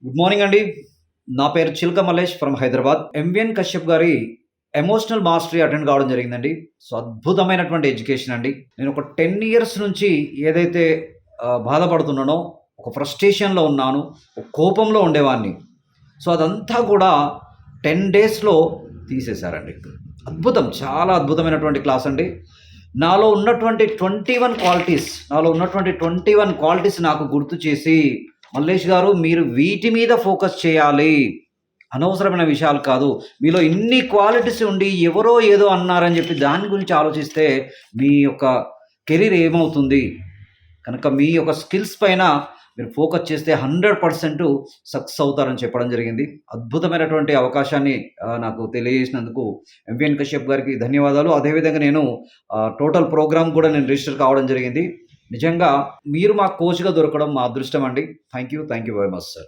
Good morning అండి. నా పేరు చిల్క మల్లేష్ ఫ్రమ్ హైదరాబాద్. ఎంవిఎన్ కశ్యప్ గారి ఎమోషనల్ మాస్టరీ అటెండ్ కావడం జరిగిందండి. సో, అద్భుతమైనటువంటి ఎడ్యుకేషన్ అండి. నేను ఒక 10 ఇయర్స్ నుంచి ఏదైతే బాధపడుతున్నానో, ఒక ఫ్రస్ట్రేషన్‌లో ఉన్నాను, ఒక కోపంలో ఉండేవాడిని. సో, అదంతా కూడా 10 డేస్‌లో తీసేశారండి. అద్భుతం. చాలా అద్భుతమైనటువంటి క్లాస్ అండి. నాలో ఉన్నటువంటి 21 క్వాలిటీస్ నాకు గుర్తు చేసి, మల్లేష్ గారు మీరు వీటి మీద ఫోకస్ చేయాలి. అనవసరమైన విషయాలు కాదు. మీలో ఇన్ని క్వాలిటీస్ ఉండి ఎవరో ఏదో అన్నారని చెప్పి దాని గురించి ఆలోచిస్తే మీ యొక్క కెరీర్ ఏమవుతుంది? కనుక మీ యొక్క స్కిల్స్ పైన మీరు ఫోకస్ చేస్తే 100% సక్సెస్ అవుతారని చెప్పడం జరిగింది. అద్భుతమైనటువంటి అవకాశాన్ని నాకు తెలియజేసినందుకు ఎంవిఎన్ కశ్యప్ గారికి ధన్యవాదాలు. అదేవిధంగా నేను టోటల్ ప్రోగ్రామ్ కూడా నేను రిజిస్టర్ కావడం జరిగింది. నిజంగా మీరు మా కోచ్‌గా దొరకడం మా అదృష్టం అండి. Thank you very much sir.